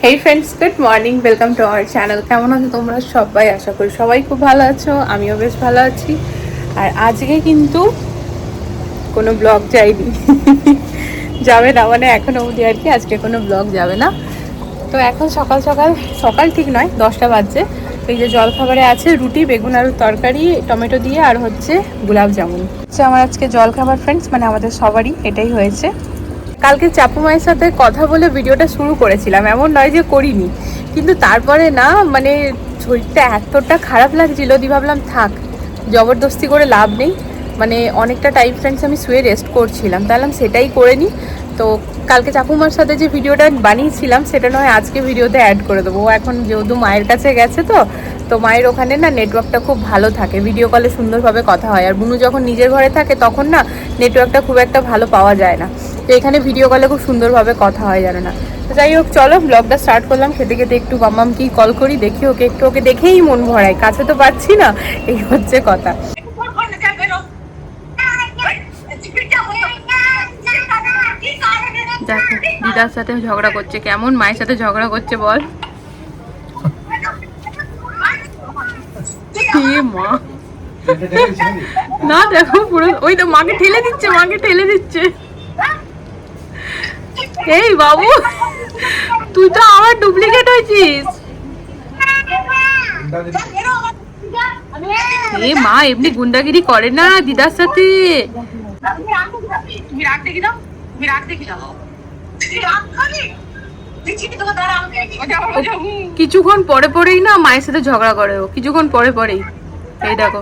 Hey friends, good morning, welcome to our channel. কেমন আছো তোমরা সবাই? আশা করি সবাই খুব ভালো আছো, আমিও বেশ ভালো আছি। আর আজকে কিন্তু কোনো ব্লগ যায়নি যাবে না, মানে এখনো অবধি আর কি আজকে কোনো ব্লগ যাবে না। তো এখন সকাল সকাল, সকাল ঠিক নয়, 10টা বাজছে। তো এই যে জলখাবারে আছে রুটি, বেগুন আলুর তরকারি, টমেটো দিয়ে, আর হচ্ছে গোলাপ জামুন। হচ্ছে আমার আজকে জলখাবার ফ্রেন্ডস, মানে আমাদের সবারই এটাই হয়েছে। কালকে চাপু মায়ের সাথে কথা বলে ভিডিওটা শুরু করেছিলাম, এমন নয় যে করিনি, কিন্তু তারপরে না মানে শরীরটা এতটা খারাপ লাগছিল, দিয়ে ভাবলাম থাক, জবরদস্তি করে লাভ নেই। মানে অনেকটা টাইম ফ্রেন্ডস আমি শুয়ে রেস্ট করছিলাম, তাহলে সেটাই করে নিই। তো কালকে চাপুমার সাথে যে ভিডিওটা বানিয়েছিলাম সেটা নয় আজকে ভিডিওতে অ্যাড করে দেবো। ও এখন যেহেতু মায়ের কাছে গেছে, তো মায়ের ওখানে না নেটওয়ার্কটা খুব ভালো থাকে, ভিডিও কলে সুন্দরভাবে কথা হয়। আর বুনু যখন নিজের ঘরে থাকে তখন না নেটওয়ার্কটা খুব একটা ভালো পাওয়া যায় না, তো এখানে ভিডিও কলে খুব সুন্দরভাবে কথা হয়, জানো না। তো যাই হোক, চলো ব্লগটা স্টার্ট করলাম। খেতে খেতে একটু মাম্মামকেই কল করি, দেখি ওকে একটু, ওকে দেখেই মন ভরায়, কাছে তো পাচ্ছি না, এই হচ্ছে কথা। দেখো দিদার সাথে ঝগড়া করছে, কেমন মায়ের সাথে ঝগড়া করছে বল। মা না দেখো পুরো, ওই তো মাকে ঠেলে দিচ্ছে, মাকে ঠেলে দিচ্ছে। এই বাবু, তুই তো আবার ডুপ্লিকেট হয়েছিস। এ মা এমনি গুন্ডাগিরি করে না দিদার সাথে। কিছুক্ষণ পরে পরেই না মায়ের সাথে ঝগড়া করে, ও কিছুক্ষণ পরে পরেই। এই দেখো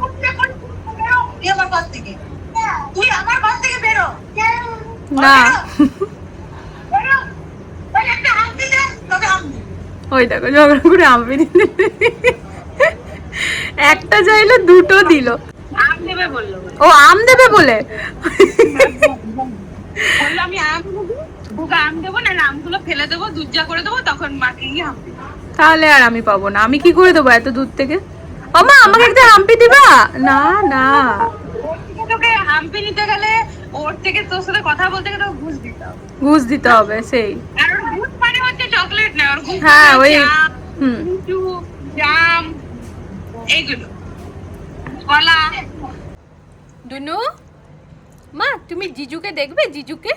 না, ওই দেখো ঝগড়া করে আমি একটা চাইলো দুটো দিল। ও আম দেবে বলে আমি আম দেবো না, আমগুলো ফেলে দেবো, দুধ যা করে দেবো, তখন মাকে গিয়ে আম দেবো। তাহলে আর আমি পাবো না, আমি কি করে দেবো এত দূর থেকে? ও মা আমাকে একটা হাম্পি দিবা? না না, তোকে হাম্পি নিতে গেলে ওর থেকে তোর সাথে কথা বলতে গেলে ঘুষ দিতে হবে। ঘুষ দিতে হবে সেই। আর ওর ঘুষ মানে হচ্ছে চকলেট না, ওর ঘুষ হ্যাঁ ওই লিচু, জাম, এইগুলো, কলা। দুনু মা তুমি জিজুকে দেখবে? জিজুকে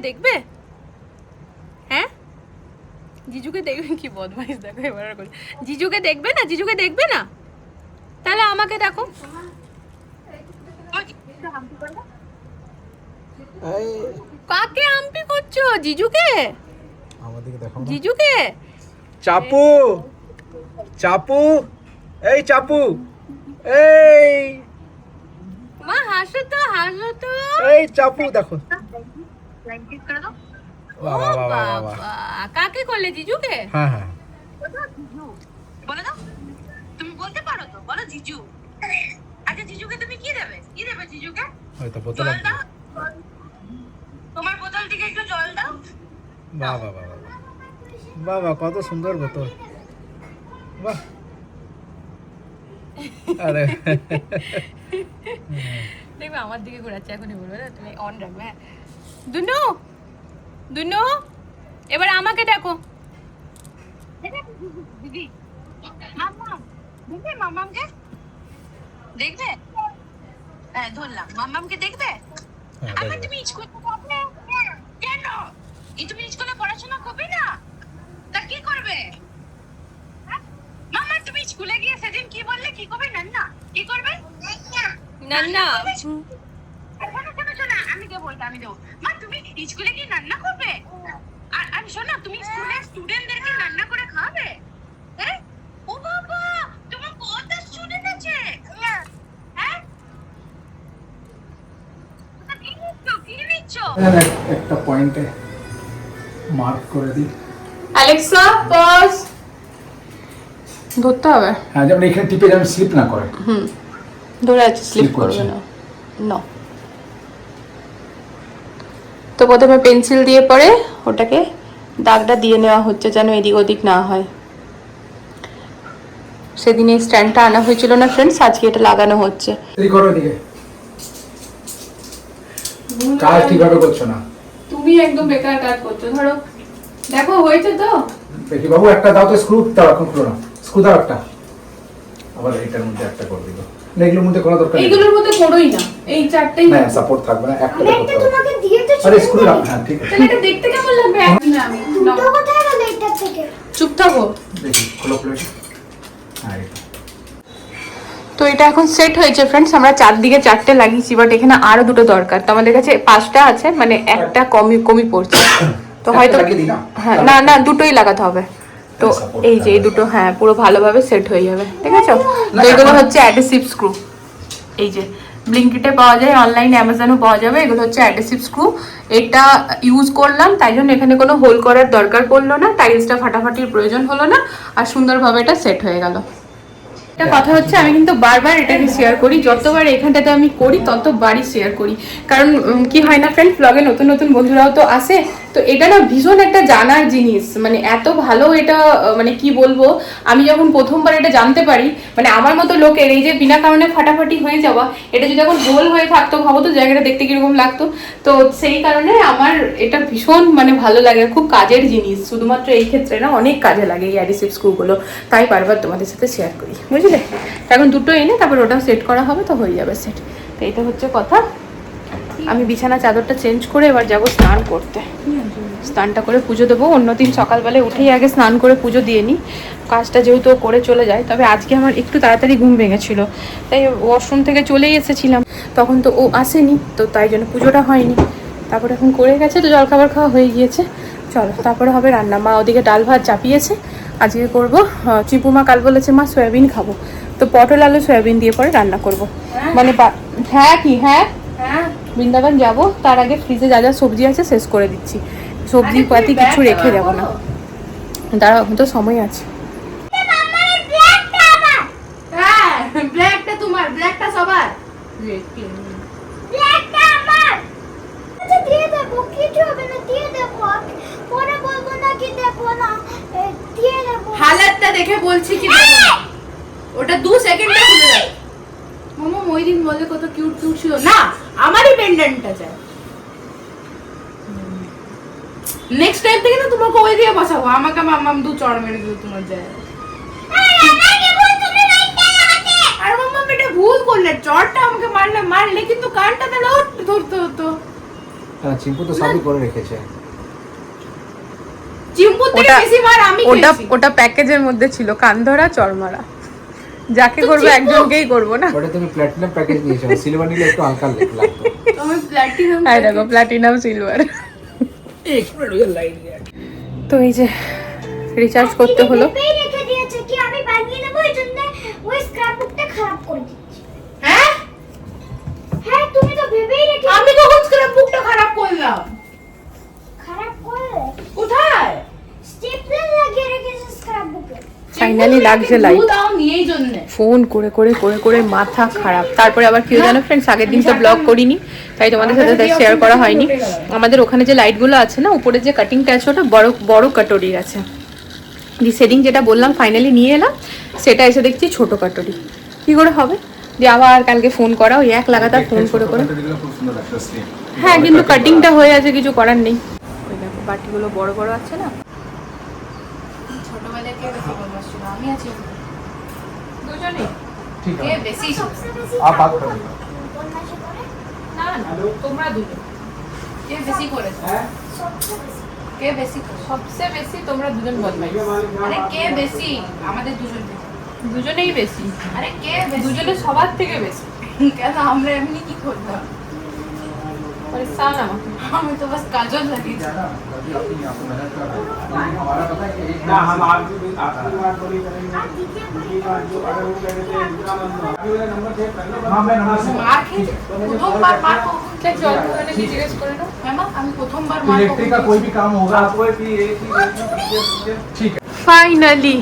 দেখবে? হ্যাঁ জিজুকে দেখবে? কি বদমাইশ দেখো এবার আর বলে, জিজুকে দেখবে না? জিজুকে দেখবে না? তাহলে আমাকে দেখো। কাকে আম্পি করছো? জিজুকে? আমাদেরকে দেখো না। জিজুকে? চাপু, চাপু, এই চাপু, এই মা হাসো তো, হাসো তো। এই চাপু দেখো। বাহ বাহ বাহ বাহ বাহ। বাবা, কাকে করলে? জিজুকে? হ্যাঁ হ্যাঁ। বলে দাও, তুমি বলতে পারো তো, বলো জিজু। আচ্ছা জিজুকে তুমি কি দেবে? কি দেবে জিজুকে? হয়তো বোতল জল দাও, তোমার বোতল থেকে একটু জল দাও। বাহ বাহ বাহ বাহ বাহ বাহ, কত সুন্দর বোতল, বাহ। আরে দেখবে আমার দিকে ঘোরাচ্ছে, এখনই বলবে না, তুমি অন রাখবে। হ্যাঁ দুনু, দুনু এবার আমাকে দেখো। দিদি মাম্মাম দেখবে, মাম্মামকে দেখবে? হ্যাঁ ধরলাম, মাম্মামকে দেখবে? আবার তুমি স্কুলে যাবে কেন? তুমি স্কুলে পড়াশোনা করবে না? তা কি করবে? মাম্মা তুমি স্কুলে গিয়ে সেদিন কি বললে? কি করবে? নান্না কি করবে? নান্না শোনা, আমি দেবো, আমি দেবো। মা তুমি স্কুলে কি রান্না করবে? আর আমি শোনা, তুমি স্কুলে স্টুডেন্টদেরকে রান্না করে খাওয়াবে? হ্যাঁ? ও বাবা, তোমার কত স্টুডেন্ট আছে? হ্যাঁ, কি নিচ্ছ? একটা পয়েন্টে মার্ক করে দিই। অ্যালেক্সা পজ, ধরতে হবে। হ্যাঁ, যেমন এখানে টিপে যেন স্লিপ না করে। ধরে আছে, স্লিপ Slip করবে করছে। না। না, তো প্রথমে পেন্সিল দিয়ে পরে ওটাকে দাগটা দিয়ে নেওয়া হচ্ছে, যেন এদিক ওদিক না হয়। সেদিন এই স্ট্যান্ডটা আনা হয়েছিল না ফ্রেন্ডস, আজকে এটা লাগানো হচ্ছে। এই করো এদিকে, কাজ ঠিকভাবে করছো না। তুমি একদম বেকার কাজ করছো। ধরো দেখো হয়েছে তো? দেখি বাবু একটা দাও তো, স্ক্রু দাও, এখন খুলো না, স্ক্রু দাও একটা, আবার এটার মধ্যে একটা করে দিল না, এগুলোর মধ্যে করা দরকার নেই, এইগুলোর মধ্যে করোই না, এই চারটেই না সাপোর্ট থাকবে না, একটা আমি একটা করতে হবে। তোমাকে দিয়ে তো আরে স্ক্রু দাও, হ্যাঁ ঠিক আছে, তাহলে এটা দেখতে কেমন লাগবে? একদিন আমি দুটো কোথায় গেল এটার থেকে? চুপ থাকো। দেখি খোলো প্লেট। হ্যাঁ এই তো এটা এখন সেট হয়েছে ফ্রেন্ডস, আমরা চারদিকে চারটে লাগিয়েছি, বাট এখানে আরো দুটো দরকার, তো আমাদের কাছে 5টা আছে, মানে একটা কমই কমই পড়ছে, তো হয়তো লাগিয়ে দিই না? হ্যাঁ না না দুটোই লাগাতে হবে। তো এই যে এই দুটো হ্যাঁ পুরো ভালোভাবে সেট হয়ে যাবে, ঠিক আছে? তো এগুলো হচ্ছে অ্যাডহেসিভ স্ক্রু, এই যে ব্লিঙ্কিটে পাওয়া যায়, অনলাইন অ্যামাজনও পাওয়া যাবে, এগুলো হচ্ছে অ্যাডহেসিভ স্ক্রু। এটা ইউজ করলাম তাই জন্য এখানে কোনো হোল করার দরকার পড়লো না, টাইলসটা ফাটাফাটির প্রয়োজন হলো না, আর সুন্দরভাবে এটা সেট হয়ে গেল। একটা কথা হচ্ছে আমি কিন্তু বারবার এটাকে শেয়ার করি, যতবার এখানটাতে আমি করি ততবারই শেয়ার করি, কারণ কি হয় না ফ্রেন্ড, ব্লগে নতুন নতুন বন্ধুরাও তো আসে, তো এটা না ভীষণ একটা জানার জিনিস, মানে এত ভালো এটা, মানে কি বলবো, আমি যখন প্রথমবার এটা জানতে পারি, মানে আমার মতো লোকের এই যে বিনা কারণে ফাটাফাটি হয়ে যাওয়া, এটা যদি এখন গোল হয়ে থাকতো ভাবো তো জায়গাটা দেখতে কিরকম লাগতো, তো সেই কারণে আমার এটা ভীষণ মানে ভালো লাগে, খুব কাজের জিনিস, শুধুমাত্র এই ক্ষেত্রে না, অনেক কাজে লাগে এই অ্যাডিসিভ স্ক্রুগুলো, তাই বারবার তোমাদের সাথে শেয়ার করি, বুঝলে? এখন দুটো এনে তারপর ওটাও সেট করা হবে, তো হয়ে যাবে সেট। তো এইটা হচ্ছে কথা। আমি বিছানা চাদরটা চেঞ্জ করে এবার যাবো স্নান করতে, স্নানটা করে পুজো দেবো, অন্যদিন সকালবেলায় উঠেই আগে স্নান করে পুজো দিয়ে নিই, কাজটা যেহেতু ও করে চলে যায়, তবে আজকে আমার একটু তাড়াতাড়ি ঘুম ভেঙেছিল, তাই ওয়াশরুম থেকে চলেই এসেছিলাম, তখন তো ও আসেনি, তো তাই জন্য পুজোটা হয়নি, তারপর এখন করে গেছে, তো জলখাবার খাওয়া হয়ে গিয়েছে, চলো তারপরে হবে রান্না। মা ওদিকে ডাল ভাত চাপিয়েছে, আজকে করবো চিপুমা, কাল বলেছে মা সয়াবিন খাবো, তো পটল আলু সয়াবিন দিয়ে পরে রান্না করব, মানে হ্যাঁ কি হ্যাঁ হ্যাঁ বৃন্দাবন যাব, তার আগে ফ্রিজে যা যা সবজি আছে শেষ করে দিচ্ছি, সবজি পাতি কিছু রেখে যাব না, দাঁড়াও এখন তো সময় আছে। হ্যাঁ ব্ল্যাকটা তোমার, ব্ল্যাকটা সবার, ব্ল্যাকটা আমার। আচ্ছা দিয়ে দেবো, কিছু হবে না, দিয়ে দেবো, পরে বলবো না কি দেবো না, দিয়ে দেবো। হালাতটা দেখে বলছি কি দেবো না। ওটা 2 সেকেন্ডে খুলে যাবে। মামা ওই দিন বলে কত কিউট কিউট ছিল না, আমারই পেন্ডেন্টটা চাই। নেক্সট টাইম থেকে না তোমাকে ওই দিয়ে বসাবো, আমাকে মাম্মাম 2 চড় মেরে দিও তোমার যায়। আর মাম্মাম এটা ভুল করলে, চড়টা আমাকে মারলে কিন্তু কানটা তাহলে ধরতে হতো। হ্যাঁ চিম্পু তো সবই করে রেখেছে, চিম্পুর থেকে বেশি মার আমি খেয়েছি। ওটা প্যাকেজের মধ্যে ছিল, কান ধরা চড় মারা, যাকে করবে একজনকেই করবো না। ওটা তুমি প্ল্যাটিনাম প্যাকেজ নিয়েছো, সিলভার নিলে একটু হালকা লাগতো। আমি প্ল্যাটিনাম, হ্যাঁ দেখো প্ল্যাটিনাম সিলভার। তো এই যে রিচার্জ করতে হলো। ভেবেই রেখে দিয়েছে কি আমি বানিয়ে নেবো, এই জন্য ওই স্ক্র্যাপবুকটা খারাপ করে দিচ্ছি। হ্যাঁ হ্যাঁ তুমি তো ভেবেই রেখে, আমি কখন স্ক্র্যাপবুকটা খারাপ করলাম? খারাপ করে কোথায়? স্টেপলার লাগিয়ে রেখেছে স্ক্র্যাপবুকে। ফাইনালি লাগছে লাইট। ফোন করে করে করে করে মাথা খারাপ। তারপরে আবার কি জানো ফ্রেন্ডস, আগের দিন তো ব্লগ করিনি, তাই তোমাদের সাথে শেয়ার করা হয়নি। আমাদের ওখানে যে লাইটগুলো আছে না, উপরে যে কাটিংটা আছে ওটা বড় বড় কাটরি আছে, দি সেদিন যেটা বললাম ফাইনালি নিয়ে এলাম, সেটা এসে দেখছি ছোট কাটরি, কি করে হবে? যে আবার কালকে ফোন করা, ওই এক লাগাতার ফোন করে করে। হ্যাঁ কিন্তু কাটিংটা হয়ে আছে, কিছু করার নেই। ওই দেখো বাটিগুলো বড় বড় আছে না। ছোটবেলায় কে বেশি বদমাশ ছিল, আমি আছি দুজনেই। ঠিক কে আছে বেশি? সবচেয়ে বেশি आप बात करो। বদমাশি করে, না না তোমরা দুজন। কে বেশি করেছে? সবচেয়ে বেশি। কে বেশি? সবচেয়ে বেশি তোমরা দুজন বদমাইশ। আরে কে বেশি? আমাদের দুজন থেকে। দুজনেই বেশি। আরে কে বেশি? দুজনে সবার থেকে বেশি। কেন আমরা এমনি কি করতাম? পরেশান আমাকে, আমি তো বাস কাজল লাগিয়েছি। ना हम आपकी बात बोली करेंगे, আর দ্বিতীয় हाँ मैं नंबर से মার খেয়েছি প্রথমবার, মার কখন জল দোকানে কি জিজ্ঞেস করে না ম্যাম, আমি প্রথমবার মার इलेक्ट्रिक का कोई भी काम होगा आपको ठीक है। ফাইনালি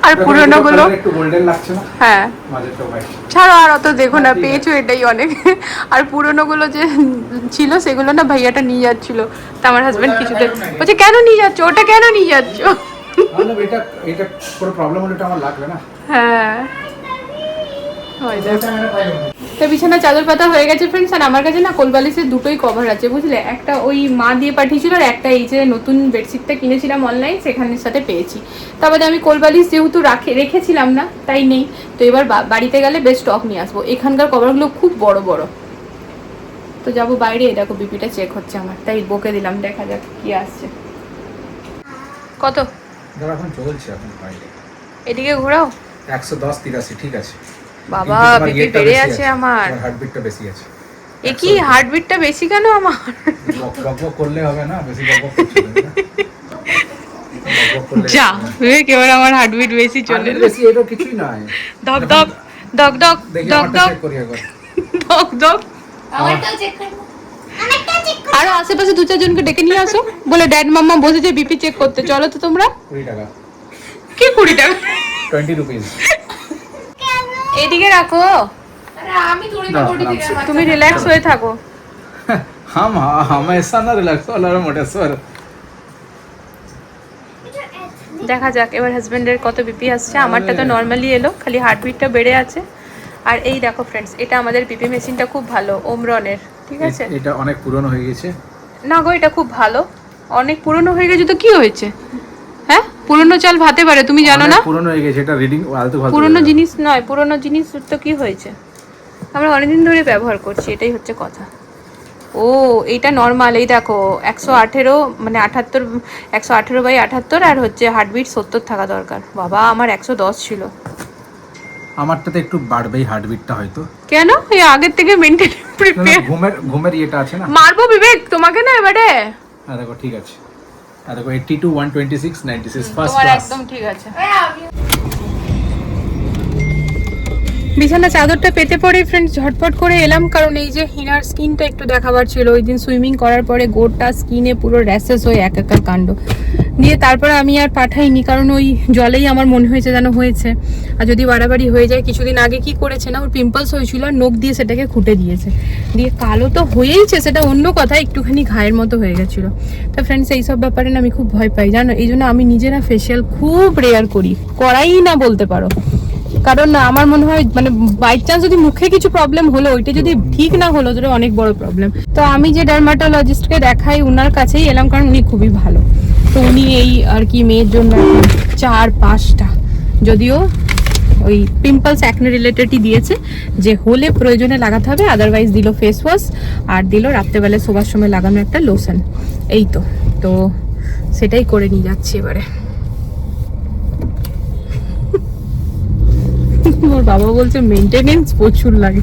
আর পুরনো গুলো একটু গোল্ডেন লাগছে না? হ্যাঁ মাঝে তো ভাই ছাড়ো, আর অত দেখো না, পেয়েছো এটাই অনেক। আর পুরনো গুলো যে ছিল সেগুলো না ভাইয়াটা নিয়ে যাচ্ছিল, তা আমার হাজবেন্ড কিছুতে বলছে কেন নিয়ে যাচ্ছ, ওটা কেন নিয়ে যাচ্ছ? মানে এটা এটা কোনো প্রবলেম হলে এটা আমার লাগবে না। হ্যাঁ ওই দেখো। এটা মেরে পাইলো তো বিছানা চাদর পাতা হয়ে গেছে ফ্রেন্ডস। আর আমার কাছে না কোলবালিশের দুটোই কভার আছে বুঝলে, একটা ওই মা দিয়ে পাঠিয়েছিল আর একটা এই যে নতুন বেডশিটটা কিনেছিলাম অনলাইন সেখানের সাথে পেয়েছি। তারপরে আমি কোলবালিশ যেহেতু রেখেছিলাম না তাই নেই, তো এবার বাড়িতে গেলে বেশ স্টক নিয়ে আসবো। এখানকার কভারগুলো খুব বড় বড়। তো যাবো বাইরে, দেখো বিপিটা চেক হচ্ছে আমার, তাই বকে দিলাম, দেখা যাক কি আসছে। কত এখন চলছে এখন বাইরে, এদিকে ঘোরাও। 110-83 ঠিক আছে বাবা বিপি বেড়ে আছে আমার, হার্টবিটটা বেশি আছে। এ কি হার্টবিটটা বেশি কেন আমার? বক করলে হবে না, বেশি বক করতে না। যা বিবেক, এবার আমার হার্টবিট বেশি চলে বেশি, এটা কিছুই নয়। ধক ধক ধক ধক দেখি ধক আমারটা ধক চেক করি একবার। ধক ধক। আমারটাও চেক করবো, আমারটাও চেক করবো। আরো আশেপাশে 2-4 জনকে ডেকে নিয়ে আসো, বলে ড্যাড মাম্মা বসেছে বিপি চেক করতে, চলো তো তোমরা। 20 টাকা, কি 20 টাকা? 20 রুপিস। এদিকে রাখো, আমি থোড়ি না, বডি আরাম থেকে সে। তুমি রিল্যাক্স হয়ে থাকো। हम हमेशा ना रिलैक्स वाला मोटेश्वर। দেখা যাক এবার হাজবেন্ডের কত বিপি আসছে। আমারটা তো নর্মালি এলো, খালি হার্টবিটটা বেড়ে আছে। আর এই দেখো ফ্রেন্ডস, এটা আমাদের বিপি মেশিনটা খুব ভালো, ওমরনের, ঠিক আছে। এটা অনেক পুরনো হয়ে গেছে। না গো, এটা খুব ভালো। অনেক পুরনো হয়ে গেছে তো কি হয়েছে? হ্যাঁ, পুরনো চাল ভাতে পারে, তুমি জানো না? পুরনো হয়ে গেছে, এটা রিডিং আলতু ফালতু। পুরনো জিনিস নয়, পুরনো জিনিস তো কি হয়েছে? আমরা অনেকদিন ধরে ব্যবহার করছি, এটাই হচ্ছে কথা। ও এইটা নর্মাল, এই দেখো 118 মানে 78, 118/78 আর হচ্ছে হার্টবিট 70 থাকা দরকার। বাবা আমার 110 ছিল। আমারটাতে একটু বাড়বেই হার্টবিটটা হয়তো। কেন? এই আগের থেকে মেইনটেইন প্রিপেয়ার। ঘুমের ইয়েটা আছে না। মারবো বিবেক তোমাকে না এবারে। হ্যাঁ দেখো ঠিক আছে, আর দেখো 82 126 96 ফার্স্ট তোমার ক্লাস। একদম ঠিক আছে। বিছানা চাদরটা পেতে পড়ে ফ্রেন্ডস ঝটপট করে এলাম, কারণ এই যে হিনার স্কিনটা একটু দেখাবার ছিল। ওই দিন সুইমিং করার পরে গোটা স্কিনে পুরো র্যাশেস হয়ে একাকার কাণ্ড দিয়ে তারপরে আমি আর পাঠাইনি, কারণ ওই জলেই আমার মনে হয়েছে যেন হয়েছে। আর যদি বাড়াবাড়ি হয়ে যায়, কিছুদিন আগে কি করেছে না, ওর পিম্পলস হয়েছিল আর নখ দিয়ে সেটাকে খুঁটে দিয়েছে, দিয়ে কালো তো হয়েইছে সেটা অন্য কথা, একটুখানি ঘায়ের মতো হয়ে গেছিলো। তো ফ্রেন্ডস এইসব ব্যাপারে না আমি খুব ভয় পাই জানো, এই জন্য আমি নিজেরা ফেসিয়াল খুব রেয়ার করাই না বলতে পারো। কারণ আমার মনে হয় মানে বাই চান্স যদি মুখে কিছু প্রবলেম হলো, ওইটা যদি ঠিক না হলো তাহলে অনেক বড় প্রবলেম। তো আমি যে ডার্মাটোলজিস্টকে দেখাই ওনার কাছেই এলাম, কারণ উনি খুবই ভালো। তো উনি এই আর কি মেয়ের জন্য 4-5টা, যদিও ওই পিম্পলস অ্যাকনে রিলেটেডই দিয়েছে, যে হলে প্রয়োজনে লাগাতে হবে, আদারওয়াইজ দিল ফেস ওয়াশ আর দিল রাত্রেবেলায় শোবার সময় লাগানো একটা লোশন। এই তো সেটাই করে নিয়ে যাচ্ছি এবারে। ওর বাবা বলছে মেইনটেনেন্স প্রচুর লাগে,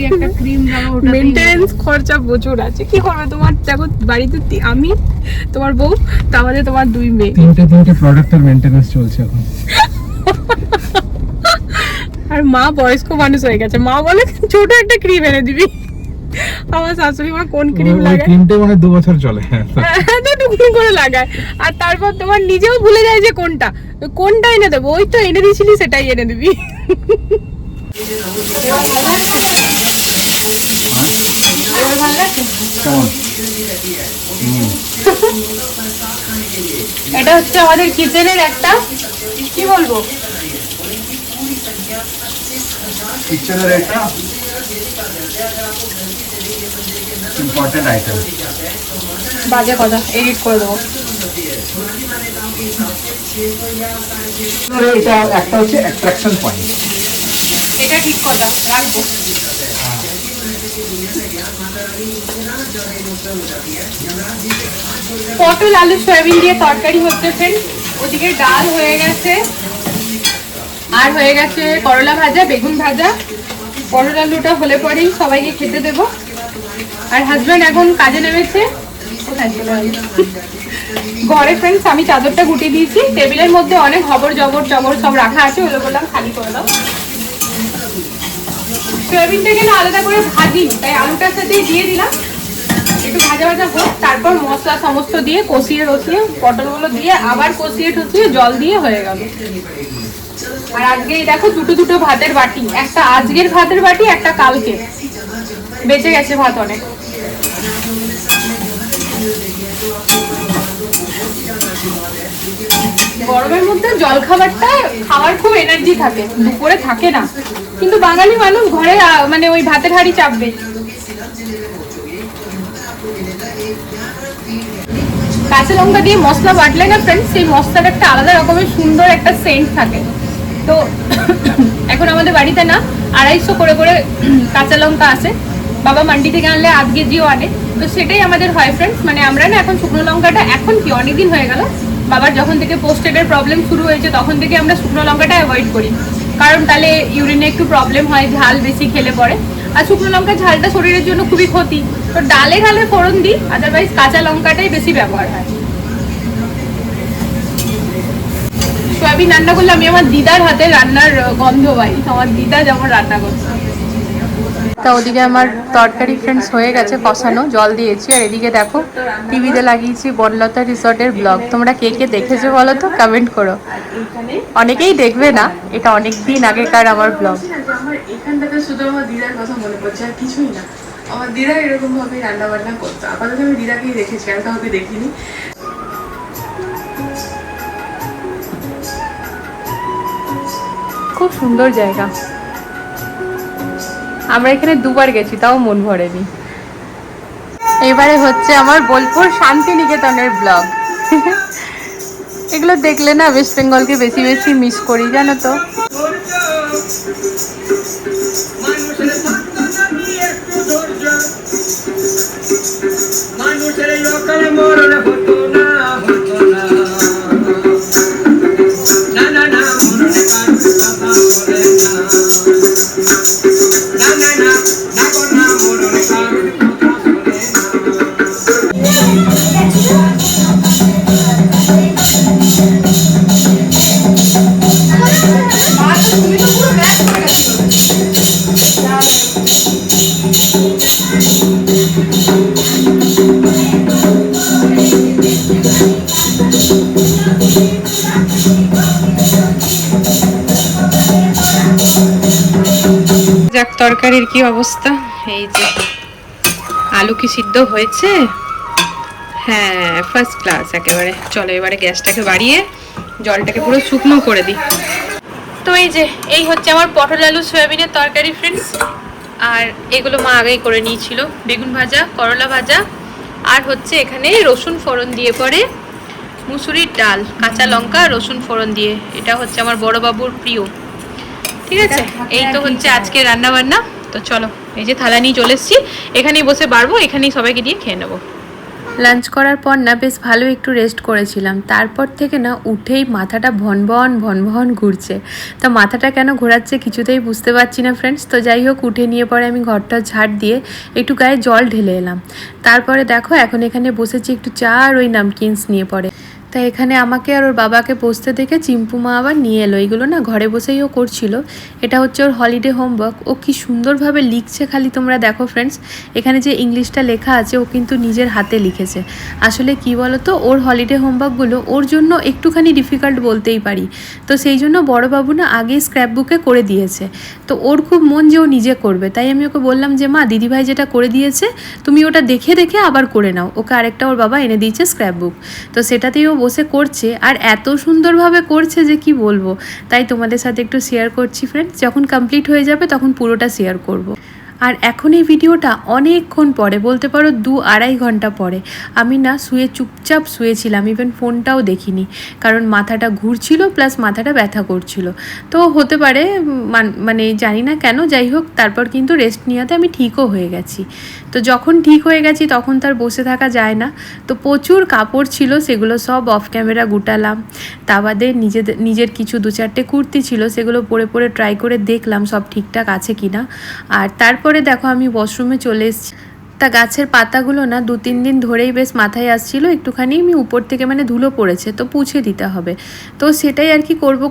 একটা ক্রিম লাগাও, ওটা মেইনটেনেন্স খরচা প্রচুর আছে। কি করবে তোমার, দেখো বাড়িতে আমি, তোমার বউ, তাহলে তোমার 2 মেয়ে, তিনটে প্রোডাক্টের মেইনটেনেন্স চলছে এখন। আর মা বয়স্ক মানুষ হয়ে গেছে, মা বলে ছোট একটা ক্রিম এনে দিবি। আমার শাশুড়ি মা কোন ক্রিম লাগায়, ক্রিমটা মানে 2 বছর চলে। তো টুকটুক করে লাগায়, আর তারপর তোমার নিজেও ভুলে যায় যে কোনটা এনে দেবো, ওই তো এনে দিয়েছিলি সেটাই এনে দিবি। এটা হচ্ছে আমাদের কিচেনের একটা কি বলবো, কিচেনের একটা ইম্পর্টেন্ট আইটেম। বাজে কথা, এডিট করে দেবো। এটা একটা হচ্ছে অ্যাট্রাকশন পয়েন্ট। এটা ঠিক কথা, রাখবো। পটল আলু সয়াবিন দিয়ে তরকারি হচ্ছে ফ্রেন্ড, ওদিকে ডাল হয়ে গেছে, আর হয়ে গেছে করলা ভাজা, বেগুন ভাজা। পটল আলুটা হলে পরেই সবাইকে খেতে দেবো। আর হাজব্যান্ড এখন কাজে নেমেছে, কোথায় চলে গেল? ঘরে ফ্রেন্ডস আমি চাদরটা গুটিয়ে দিয়েছি, টেবিলের মধ্যে অনেক হবর জবর টবর সব রাখা আছে, ওগুলো বললাম খালি করে দাও। সয়াবিনটাকে না আলাদা করে ভাজি, তাই আলুটার সাথেই দিয়ে দিলাম, একটু ভাজা ভাজা হোক, তারপর মশলা সমস্ত দিয়ে কষিয়ে রসিয়ে পটলগুলো দিয়ে আবার কষিয়ে টসিয়ে জল দিয়ে হয়ে গেল। আর আজকে দেখো দুটো ভাতের বাটি, একটা আজকের ভাতের বাটি, একটা কালকে, বেঁচে গেছে ভাত অনেক। গরমের মধ্যে জল খাবারটা খাওয়ার খুব এনার্জি থাকে, দুপুরে থাকে না, কিন্তু বাঙালি মানুষ ঘরে মানে ওই ভাতের হাঁড়ি চাপবে। কাঁচা লঙ্কা দিয়ে মশলা বাটলে না ফ্রেন্ডস, সেই মশলাটা একটা আলাদা রকমের সুন্দর একটা সেন্ট থাকে। তো এখন আমাদের বাড়িতে না 250 করে করে কাঁচা লঙ্কা আসে, বাবা মান্ডি থেকে আনলে আধ কেজিও আনে, তো সেটাই আমাদের হয় ফ্রেন্ডস। মানে আমরা না এখন শুকনো লঙ্কাটা, এখন কি অনেকদিন হয়ে গেল, বাবার যখন থেকে পোস্টেডের প্রবলেম শুরু হয়েছে তখন থেকে আমরা শুকনো লঙ্কাটা অ্যাভয়েড করি, কারণ তাহলে ইউরিনে একটু প্রবলেম হয়, ঝাল বেশি খেলে পরে, আর শুকনো লঙ্কা ঝালটা শরীরের জন্য খুবই ক্ষতি। তো ডালে ঢালে ফোড়ন দিই, আদারওয়াইজ কাঁচা লঙ্কাটাই বেশি ব্যবহার হয়। সয়াবিন রান্না করলে আমি আমার দিদার হাতে রান্নার গন্ধ পাই, আমার দিদা যেমন রান্না করছে। তা ওদিকে আমার তরকারি ফ্রেন্ডস হয়ে গেছে কষানো, জল দিয়েছি, আর এদিকে দেখো টিভিতে লাগিয়েছি বনলতা রিসর্টের ব্লগ। তোমরা কে কে দেখেছো বলো তো, কমেন্ট করো। অনেকেই দেখবে না, এটা অনেক দিন আগেকার আমার ব্লগ। আমার এখানটাতে শুধু আমার দিদার কথা মনে পড়ছে, আর কিছুই না। আমার দিদা এরকম ভাবে রান্না বান্না করতো। আপাতত আমি দিদাকেই দেখেছি, আর কাউকে দেখিনি। খুব সুন্দর জায়গা, আমরা এখানে দুবার গেছি, তাও মন ভরেনি। এবারে হচ্ছে আমার বোলপুর শান্তিনিকেতনের ব্লগ। এগুলো দেখলে না ওয়েস্ট বেঙ্গলকে বেশি বেশি মিস করি, জানো তো। যাক, তরকারির কি অবস্থা, এই যে আলু কি সিদ্ধ হয়েছে, হ্যাঁ ফার্স্ট ক্লাস একেবারে। চলো এবারে গ্যাসটাকে বাড়িয়ে জলটাকে পুরো শুকনো করে দিই। তো এই হচ্ছে আমার পটল আলু সয়াবিনের তরকারি ফ্রেন্ডস, আর এগুলো মা আগেই করে নিয়েছিল, বেগুন ভাজা, করলা ভাজা, আর হচ্ছে এখানে রসুন ফোড়ন দিয়ে পরে মুসুরির ডাল, কাঁচা লঙ্কা রসুন ফোড়ন দিয়ে। এটা হচ্ছে আমার বড় বাবুর প্রিয়। ঠিক আছে, এই তো হচ্ছে আজকে রান্না বান্না। তো চলো, এই যে থালা নিয়ে চলে এসেছি, এখানেই বসে বাড়বো, এখানেই সবাইকে দিয়ে খেয়ে নেবো। লাঞ্চ করার পর না বেশ ভালো একটু রেস্ট করেছিলাম, তারপর থেকে না উঠেই মাথাটা ভনভন ভনভন ঘুরছে। তা মাথাটা কেন ঘোরাচ্ছে কিছুতেই বুঝতে পারছি না ফ্রেন্ডস। তো যাই হোক, উঠে নিয়ে পরে আমি ঘরটা ঝাড় দিয়ে একটু গায়ে জল ঢেলে এলাম। তারপরে দেখো এখন এখানে বসেছি একটু চা আর ওই নামকিনস নিয়ে পরে। তাই এখানে আমাকে আর ওর বাবাকে বসতে দেখে চিম্পু মা আবার নিয়ে এলো। এইগুলো না ঘরে বসেই ও করছিল, এটা হচ্ছে ওর হলিডে হোমওয়ার্ক। ও কি সুন্দরভাবে লিখছে খালি তোমরা দেখো ফ্রেন্ডস। এখানে যে ইংলিশটা লেখা আছে ও কিন্তু নিজের হাতে লিখেছে। আসলে কি বলো তো, ওর হলিডে হোমওয়ার্কগুলো ওর জন্য একটুখানি ডিফিকাল্ট বলতেই পারি। তো সেই জন্য বড়োবাবু না আগেই স্ক্র্যাপ বুকে করে দিয়েছে। তো ওর খুব মন যে ও নিজে করবে, তাই আমি ওকে বললাম যে মা দিদিভাই যেটা করে দিয়েছে তুমি ওটা দেখে দেখে আবার করে নাও। ওকে আরেকটা ওর বাবা এনে দিয়েছে স্ক্র্যাপ বুক, তো সেটাতেই ও বসে করছে, আর এত সুন্দরভাবে করছে যে কি বলবো। তাই তোমাদের সাথে একটু শেয়ার করছি ফ্রেন্ডস, যখন কমপ্লিট হয়ে যাবে তখন পুরোটা শেয়ার করব। আর এখন এই ভিডিওটা অনেকক্ষণ পরে, বলতে পারো 2-2.5 ঘন্টা পরে। আমি না শুয়ে চুপচাপ শুয়েছিলাম, ইভেন ফোনটাও দেখিনি, কারণ মাথাটা ঘুরছিল প্লাস মাথাটা ব্যথা করছিল। তো হতে পারে মানে জানি না কেন, যাই হোক তারপর কিন্তু রেস্ট নেওয়াতে আমি ঠিকও হয়ে গেছি। তো যখন ঠিক হয়ে গেছি তখন তার বসে থাকা যায় না। তো প্রচুর কাপড় ছিল, সেগুলো সব অফ ক্যামেরা গুটালাম। তা বাদে নিজের কিছু 2-4টে কুর্তি ছিল, সেগুলো পরে পরে ট্রাই করে দেখলাম সব ঠিকঠাক আছে কিনা। আর তারপরে দেখো আমি ওয়াশরুমে চলে এসেছি। তা গাছের পাতাগুলো না 2-3 দিন ধরেই বেশ মাথায় আসছিল, একটুখানি আমি উপর থেকে মানে ধুলো পড়েছে, তো পুছে দিতে হবে। তো সেটাই আর কি করব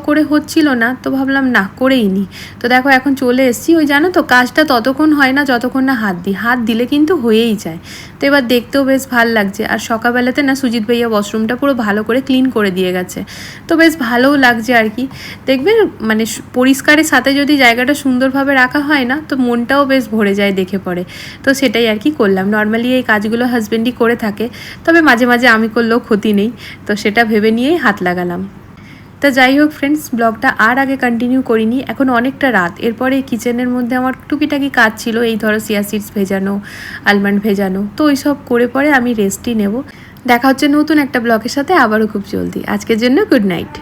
করে হচ্ছিল না, তো ভাবলাম না করেই নি। তো দেখো এখন চলে এসেছি। ওই জানো তো কাজটা ততক্ষণ হয় না যতক্ষণ না হাত দিলে কিন্তু হয়েই যায়। তো এবার দেখতেও বেশ ভালো লাগছে। আর সকালবেলাতে না সুজিত ভাইয়া ওয়াশরুমটা পুরো ভালো করে ক্লিন করে দিয়ে গেছে, তো বেশ ভালোও লাগছে আর কি। দেখবে মানে পরিষ্কারের সাথে যদি জায়গাটা সুন্দরভাবে রাখা হয় না, তো মনটাও বেশ ভরে যায় দেখে পড়ে। তো সেটাই সেটাই আর কি করলাম। নর্মালি এই কাজগুলো হাজব্যান্ডই করে থাকে, তবে মাঝে মাঝে আমি করলেও ক্ষতি নেই, তো সেটা ভেবে নিয়েই হাত লাগালাম। তা যাই হোক ফ্রেন্ডস, ব্লগটা আর আগে কন্টিনিউ করিনি, এখন অনেকটা রাত। এরপরে কিচেনের মধ্যে আমার টুকিটাকি কাজ ছিল, এই ধরো চিয়া সিডস ভেজানো, আলমন্ড ভেজানো, তো ওই সব করে পরে আমি রেস্টই নেব। দেখা হচ্ছে নতুন একটা ব্লগের সাথে আবারও খুব জলদি। আজকের জন্য গুড নাইট।